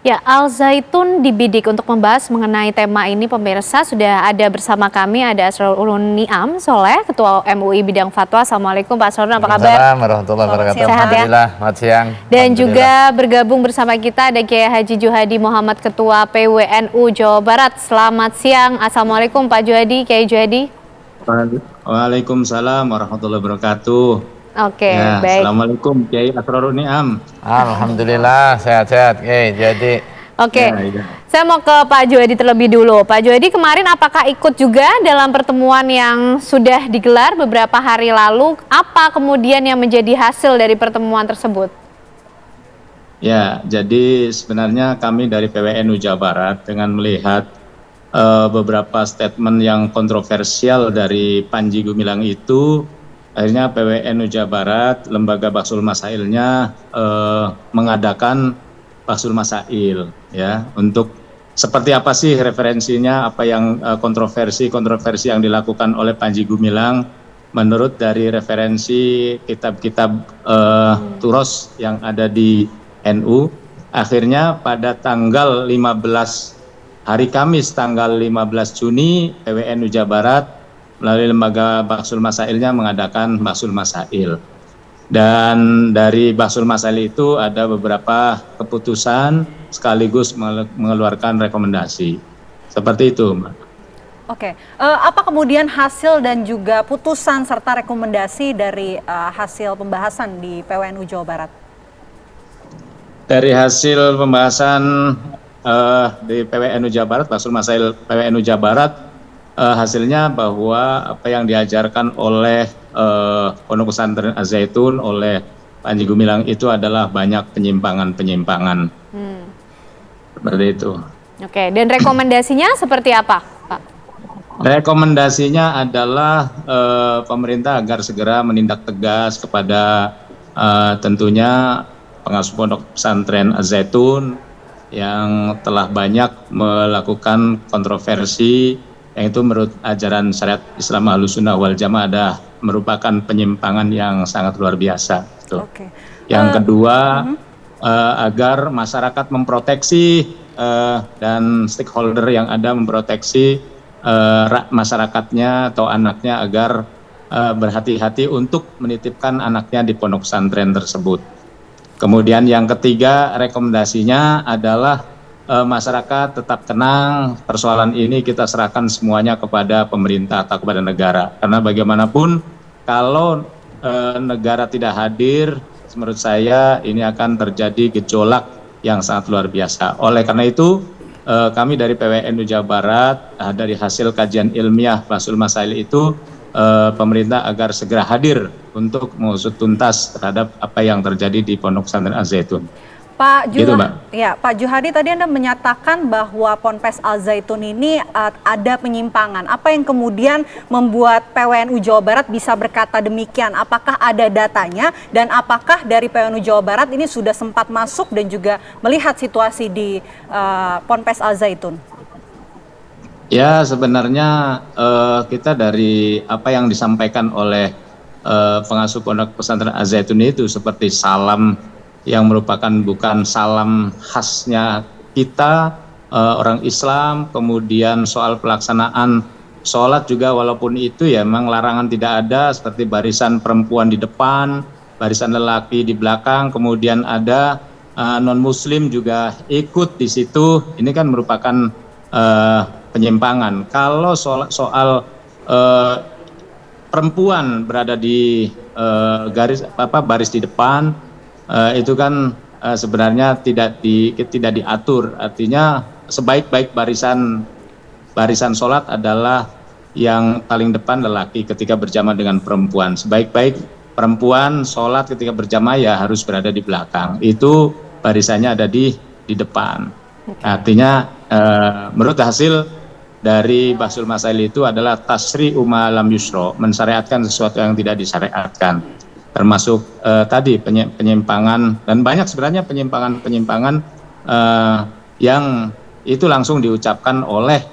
Ya, Al Zaitun dibidik untuk membahas mengenai tema ini pemirsa sudah ada bersama kami ada Asrorun Niam Soleh, Ketua MUI Bidang Fatwa. Assalamualaikum Pak Asrorun, apa kabar? Waalaikumsalam warahmatullahi wabarakatuh. Sehat ya? Alhamdulillah, selamat siang. Dan juga bergabung bersama kita ada Kiai Haji Juhadi Muhammad, Ketua PWNU Jawa Barat. Selamat siang, Assalamualaikum Pak Juhadi, Kiai Juhadi. Waalaikumsalam warahmatullahi wabarakatuh. Oke, Ya, baik. Assalamualaikum Kiai Asrorun Niam. Alhamdulillah, sehat-sehat. Jadi Oke, Ya. saya mau ke Pak Juhadi terlebih dulu. Pak Juhadi, kemarin apakah ikut juga dalam pertemuan yang sudah digelar beberapa hari lalu? Apa kemudian yang menjadi hasil dari pertemuan tersebut? Ya, jadi sebenarnya kami dari PWNU Jawa Barat dengan melihat beberapa statement yang kontroversial dari Panji Gumilang itu, akhirnya PWNU Jawa Barat, lembaga Bahsul Masailnya mengadakan Bahsul Masail, ya, untuk seperti apa sih referensinya, apa yang kontroversi yang dilakukan oleh Panji Gumilang menurut dari referensi kitab-kitab turos yang ada di NU. Akhirnya pada tanggal 15 hari Kamis tanggal 15 Juni PWNU Jawa Barat melalui lembaga Bahsul Masailnya mengadakan Bahsul Masail. Dan dari Bahsul Masail itu ada beberapa keputusan sekaligus mengeluarkan rekomendasi. Seperti itu, Mbak. Oke, apa kemudian hasil dan juga putusan serta rekomendasi dari hasil pembahasan di PWNU Jawa Barat? Dari hasil pembahasan di PWNU Jawa Barat, Bahsul Masail PWNU Jawa Barat, hasilnya bahwa apa yang diajarkan oleh Pondok Pesantren Az-Zaitun oleh Panji Gumilang itu adalah banyak penyimpangan. Seperti itu. Oke, dan rekomendasinya seperti apa, Pak? Rekomendasinya adalah pemerintah agar segera menindak tegas kepada tentunya pengasuh Pondok Pesantren Az-Zaitun yang telah banyak melakukan kontroversi yang itu menurut ajaran syariat Islam Ahlussunnah wal Jamaah ada merupakan penyimpangan yang sangat luar biasa. Oke. Yang kedua, agar masyarakat memproteksi dan stakeholder yang ada memproteksi masyarakatnya atau anaknya agar berhati-hati untuk menitipkan anaknya di pondok pesantren tersebut. Kemudian yang ketiga, rekomendasinya adalah masyarakat tetap tenang, persoalan ini kita serahkan semuanya kepada pemerintah atau kepada negara. Karena bagaimanapun kalau negara tidak hadir, menurut saya ini akan terjadi gejolak yang sangat luar biasa. Oleh karena itu, kami dari PWNU Jawa Barat, dari hasil kajian ilmiah Bahsul Masail itu, pemerintah agar segera hadir untuk mengusut tuntas terhadap apa yang terjadi di Pondok Pesantren Az-Zaitun. Pak Gitu, Mbak. Ya, Pak Juhadi tadi Anda menyatakan bahwa Ponpes Al-Zaitun ini ada penyimpangan. Apa yang kemudian membuat PWNU Jawa Barat bisa berkata demikian? Apakah ada datanya dan apakah dari PWNU Jawa Barat ini sudah sempat masuk dan juga melihat situasi di Ponpes Al-Zaitun? Ya, sebenarnya kita dari apa yang disampaikan oleh pengasuh Pondok Pesantren Az-Zaitun itu seperti salam yang merupakan bukan salam khasnya kita orang Islam, kemudian soal pelaksanaan sholat juga walaupun itu ya memang larangan tidak ada, seperti barisan perempuan di depan, barisan lelaki di belakang, kemudian ada non-muslim juga ikut di situ, ini kan merupakan penyimpangan. Kalau soal perempuan berada di baris di depan, itu kan sebenarnya tidak diatur. Artinya sebaik-baik barisan sholat adalah yang paling depan lelaki ketika berjamaah dengan perempuan. Sebaik-baik perempuan sholat ketika berjamaah ya harus berada di belakang. Itu barisannya ada di depan. Artinya menurut hasil dari Bahsul Masail itu adalah tasri umma lam yusro, mensyariatkan sesuatu yang tidak disyariatkan. Termasuk tadi penyimpangan dan banyak sebenarnya penyimpangan yang itu langsung diucapkan oleh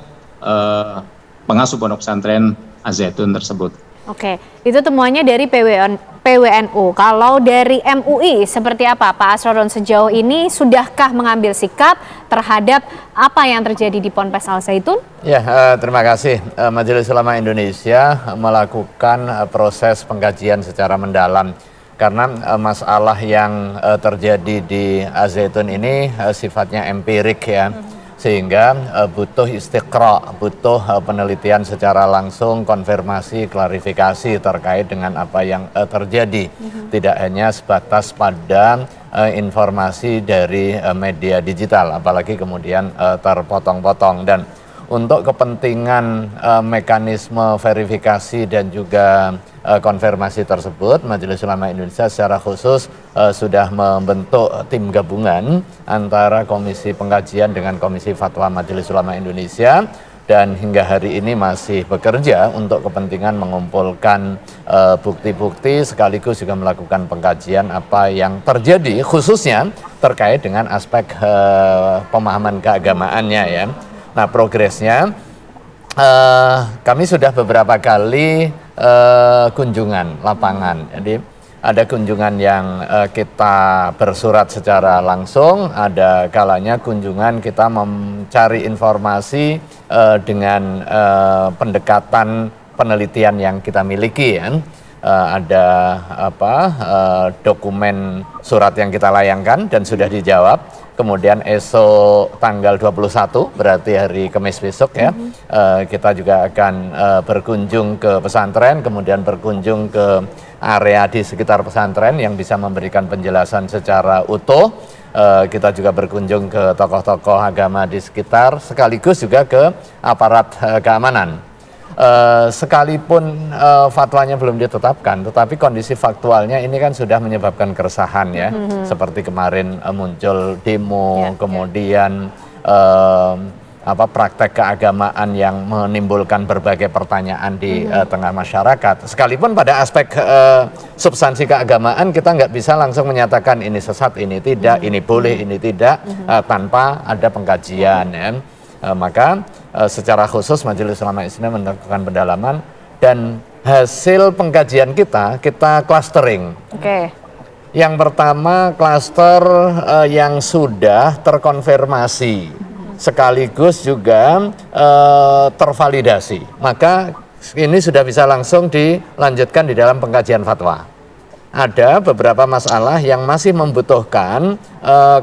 pengasuh Pondok Pesantren Az-Zaitun tersebut. Oke, itu temuannya dari PWNU. Kalau dari MUI seperti apa Pak Asrorun, sejauh ini sudahkah mengambil sikap terhadap apa yang terjadi di Ponpes Al Zaitun? Ya, terima kasih. Majelis Ulama Indonesia melakukan proses pengkajian secara mendalam karena masalah yang terjadi di Al Zaitun ini sifatnya empirik ya. Sehingga butuh istiqra, butuh penelitian secara langsung, konfirmasi, klarifikasi terkait dengan apa yang terjadi. Tidak hanya sebatas pada informasi dari media digital, apalagi kemudian terpotong-potong. Dan untuk kepentingan mekanisme verifikasi dan juga konfirmasi tersebut, Majelis Ulama Indonesia secara khusus sudah membentuk tim gabungan antara Komisi Pengkajian dengan Komisi Fatwa Majelis Ulama Indonesia, dan hingga hari ini masih bekerja untuk kepentingan mengumpulkan bukti-bukti sekaligus juga melakukan pengkajian apa yang terjadi khususnya terkait dengan aspek pemahaman keagamaannya ya. Nah, progresnya kami sudah beberapa kali kunjungan lapangan. Jadi ada kunjungan yang kita bersurat secara langsung, ada kalanya kunjungan kita mencari informasi dengan pendekatan penelitian yang kita miliki ya. Ada dokumen surat yang kita layangkan dan sudah dijawab. Kemudian esok tanggal 21, berarti hari Kamis besok ya, kita juga akan berkunjung ke pesantren, kemudian berkunjung ke area di sekitar pesantren yang bisa memberikan penjelasan secara utuh. Kita juga berkunjung ke tokoh-tokoh agama di sekitar, sekaligus juga ke aparat keamanan. Sekalipun fatwanya belum ditetapkan, tetapi kondisi faktualnya ini kan sudah menyebabkan keresahan ya, seperti kemarin muncul demo, kemudian praktek keagamaan yang menimbulkan berbagai pertanyaan di tengah masyarakat. Sekalipun pada aspek substansi keagamaan kita nggak bisa langsung menyatakan ini sesat, ini tidak, ini boleh, ini tidak, tanpa ada pengkajian ya. Maka secara khusus Majelis Ulama Islam melakukan pendalaman dan hasil pengkajian kita clustering. Oke. Yang pertama klaster yang sudah terkonfirmasi sekaligus juga tervalidasi. Maka ini sudah bisa langsung dilanjutkan di dalam pengkajian fatwa. Ada beberapa masalah yang masih membutuhkan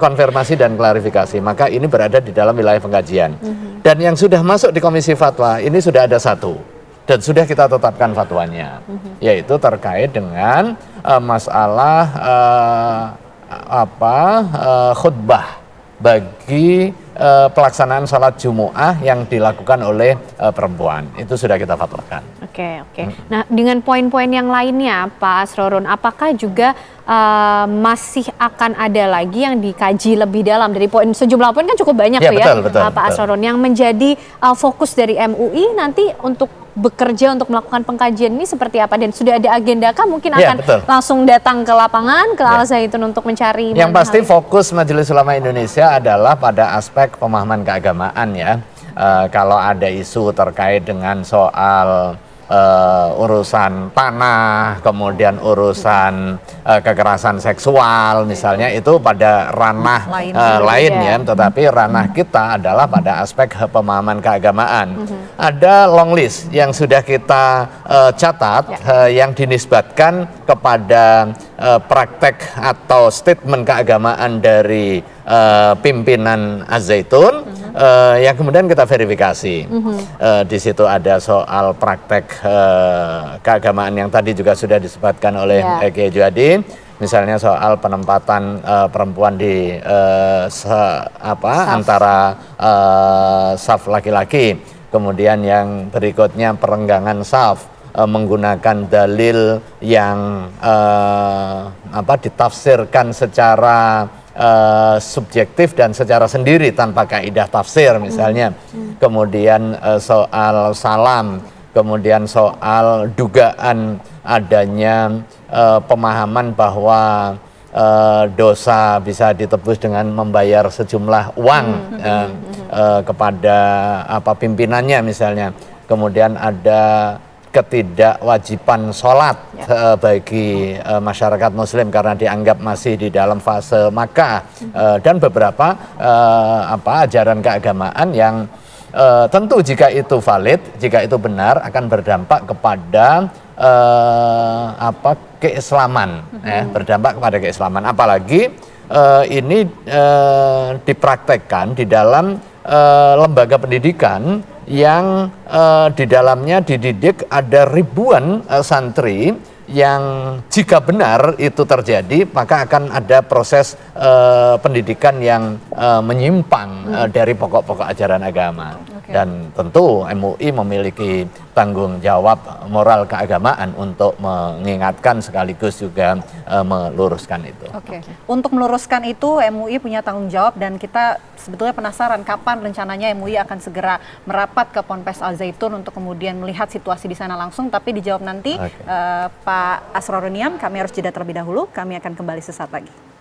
konfirmasi dan klarifikasi, maka ini berada di dalam wilayah pengkajian. Dan yang sudah masuk di Komisi Fatwa ini sudah ada satu dan sudah kita tetapkan fatwanya, yaitu terkait dengan masalah khutbah bagi pelaksanaan sholat Jumu'ah yang dilakukan oleh perempuan. Itu sudah kita fatwakan. Oke. Nah, dengan poin-poin yang lainnya Pak Asrorun, apakah juga masih akan ada lagi yang dikaji lebih dalam dari sejumlah poin kan cukup banyak ya, tuh betul, Pak Asrorun, yang menjadi fokus dari MUI nanti untuk bekerja untuk melakukan pengkajian ini seperti apa, dan sudah ada agenda kah mungkin akan langsung datang ke lapangan ke Al Zaitun untuk mencari? Yang pasti fokus Majelis Ulama Indonesia adalah pada aspek pemahaman keagamaan ya. Kalau ada isu terkait dengan soal urusan tanah, kemudian urusan kekerasan seksual misalnya, itu pada ranah lain ya, tetapi ranah kita adalah pada aspek pemahaman keagamaan. Ada long list yang sudah kita catat yang dinisbatkan kepada praktek atau statement keagamaan dari pimpinan Az-Zaitun, yang kemudian kita verifikasi. Di situ ada soal praktek keagamaan yang tadi juga sudah disebutkan oleh Kiai Juhadi, misalnya soal penempatan perempuan di antara saf laki-laki, kemudian yang berikutnya perenggangan saf menggunakan dalil yang ditafsirkan secara subjektif dan secara sendiri tanpa kaidah tafsir misalnya. Kemudian soal salam, kemudian soal dugaan adanya pemahaman bahwa dosa bisa ditebus dengan membayar sejumlah uang kepada pimpinannya misalnya. Kemudian ada ketidakwajiban sholat bagi masyarakat Muslim karena dianggap masih di dalam fase Makkah, dan beberapa ajaran keagamaan yang tentu jika itu valid, jika itu benar akan berdampak kepada keislaman, berdampak kepada keislaman. Apalagi ini dipraktekkan di dalam lembaga pendidikan yang di dalamnya dididik ada ribuan santri yang jika benar itu terjadi maka akan ada proses pendidikan yang menyimpang dari pokok-pokok ajaran agama. Dan tentu MUI memiliki tanggung jawab moral keagamaan untuk mengingatkan sekaligus juga meluruskan itu. Untuk meluruskan itu MUI punya tanggung jawab, dan kita sebetulnya penasaran kapan rencananya MUI akan segera merapat ke Ponpes Al Zaitun untuk kemudian melihat situasi di sana langsung. Tapi dijawab nanti Pak Asroruniam. Kami harus jeda terlebih dahulu. Kami akan kembali sesaat lagi.